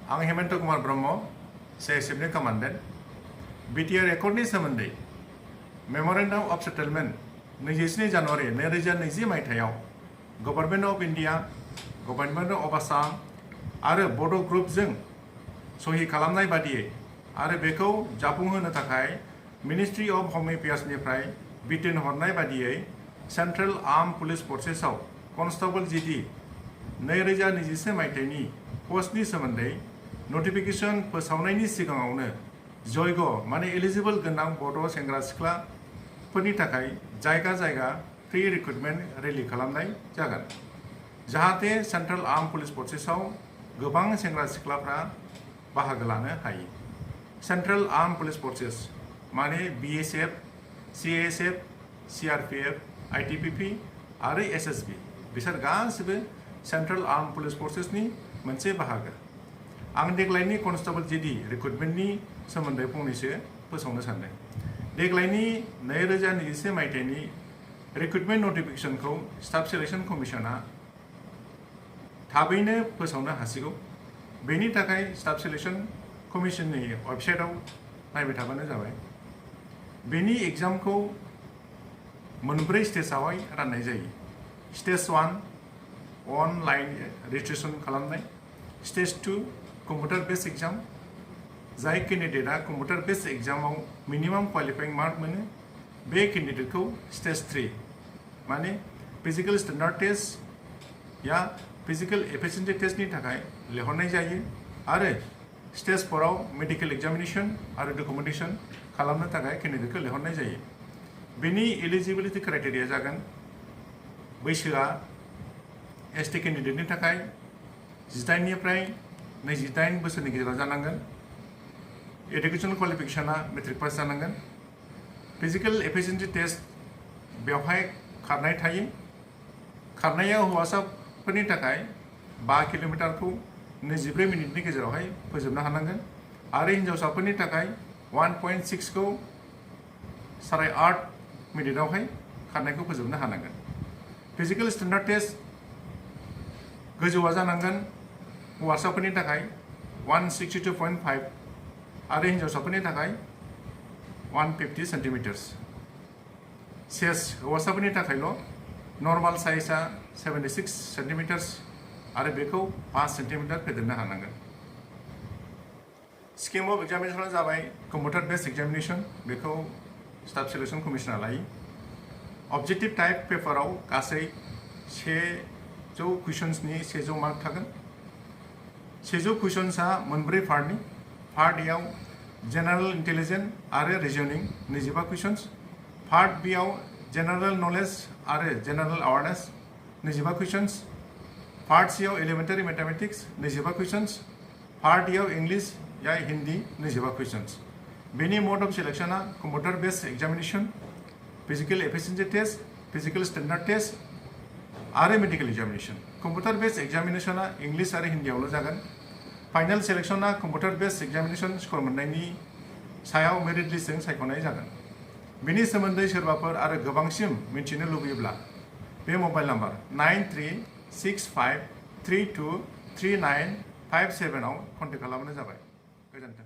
आं Hemant Kumar Brahma CISFनि commandant BTR एकर्डनि सोमोन्दै मेम'रेन्डाम of settlement 27 January 2020 मायथाइयाव government of India, government of Assam आरो बड' ग्रुपजों सहि खालामनाय बादियै आरो बेखौ जाफुंहोनो थाखाय मिनिस्ट्रि अफ हम एफेयार्सनिफ्राय बिथोन हरनाय बादियै सेन्ट्रेल आर्म पुलिस फर्सेसआव कनस्टेबल GD 2021 मायथाइनि पस्टनि सोमोन्दै नटिफिकेशन फोसावनायनि सिगाङावनो जयग माने एलिजिबल गोनां बड' सेंग्रा सिख्लाफोरनि थाखाय जायगा जायगा फ्रि रिक्रुटमेन्ट रेलि खालामनाय जागोन जाहाथे सेन्ट्रेल आर्म पुलिस फर्सेसआव गोबां सेंग्रा सिख्लाफ्रा बाहागो लानो हायो। सेन्ट्रेल आर्म पुलिस फर्सेस माने BSF, CASF, CRPF, ITBP आरो SSB बिसोर गासिबो सेन्ट्रेल आर्म पुलिस फर्सेसनि मोनसे बाहागो। आं देग्लायनि कनस्टेबल GD रिक्रुटमेन्टनि सोमोन्दै फंनैसो फोसावनो सानदों। देग्लायनि 2021 मायथाइनि रिक्रुटमेन्ट नटिफिकेशनखौ स्टाफ सिलेक्शन कमिशना थाबैनो फोसावनो हासिगौ। बेनि थाखाय स्टाफ सिलेक्शन कमिशननि वेबसाइटआव नायबाय थाबानो जाबाय। बेनि एग्जामखौ मोनब्रै स्टेजआवहाय राननाय जायो। स्टेज 1 अनलाइन रेजिस्ट्रेशन खालामनाय, स्टेज 2 कम्पिउटार बेस्ड एग्जाम जाय केन्डिडेटआ कम्पिउटार बेस्ड एग्जामाव मिनिमाम क्वालिफाइं मार्क मोनो बे केन्डिडेटखौ स्टेज 3 माने फिजिकल स्टेन्डार्ड टेस्ट या फिजिकल एफिशिएन्सि टेस्टनि थाखाय लिंहरनाय जायो आरो स्टेज 4 आव मेडिकेल एग्जामिनेशन आरो डकुमेन्टेशन खालामनो थाखाय केन्डिडेटखौ लिंहरनाय जायो। बेनि एलिजिबिलिटि क्राइटेरिया जागोन बैसोआ ST केन्डिडेटनि थाखाय 18 निफ्राय 28 बोसोरनि गेजेराव जानांगोन। एडुकेशनल क्वालिफिकेशना मेट्रिक पास जानांगोन। फिजिकल एफिशिएन्सि टेस्ट बेवहाय खारनाय थायो। खारनाया हौवासाफोरनि थाखाय 5 किल'मिटारखौ 22 मिनिटनि गेजेरावहाय फोजोबनो हानांगोन आरो हिन्जावसाफोरनि थाखाय 1.6 खौ 8.5 मिनिटआवहाय खारनायखौ फोजोबनो हानांगोन। फिजिकल स्टेन्डार्ड टेस्ट गोजौआ जानांगोन हौवासाफोरनि थाखाय 162.5 आरो हिन्जावसाफोरनि थाखाय 150 सेन्टिमिटार्स। सेस हौवासाफोरनि थाखायल' नर्माल साइजआ 76 सेन्टिमिटार्स आरो बेखौ 5 सेन्टिमिटार फेदेरनो हानांगोन। स्किम अफ एग्जामिनेशना जाबाय कम्पिउटार बेस्ड एग्जामिनेशन, बेखौ स्टाफ सिलेक्शन कमिशना लायो। अबजेक्टिव टाइप पेपाराव गासै 100 कुइसन्सनि 100 मार्क थागोन। 100 कुइसन्सआ मोनब्रै पार्टनि। पार्ट ए आव जेनेरेल इन्टेलिजेन्स आरो रिजनिं 25 कुइसन्स, पार्ट बी आव जेनेरेल नलेज आरो general awareness 25 questions, part C आव elementary mathematics 25 questions, part D आव इंग्लिश या हिंदी 25 कुइसन्स। बेनि मोड अफ सिलेक्शना computer based examination, physical efficiency test, physical standard test आरो मेडिकल एग्जामिनेशन। कम्पिउटार बेस्ड एग्जामिनेशना English आरो हिन्दीआवल' जागोन। फाइनल सिलेक्शना कम्पिउटार बेस्ड एग्जामिनेशन स्कोर मोननायनि सायाव मेरिट लिस्टजों सायख'नाय जागोन। बेनि सोमोन्दै सोरबाफोर आरो गोबांसिन मिन्थिनो लुबैयोब्ला बे मबाइल नाम्बार 9365323957 आव कन्टेक्ट खालामबानो जाबाय। गोजोन्थों।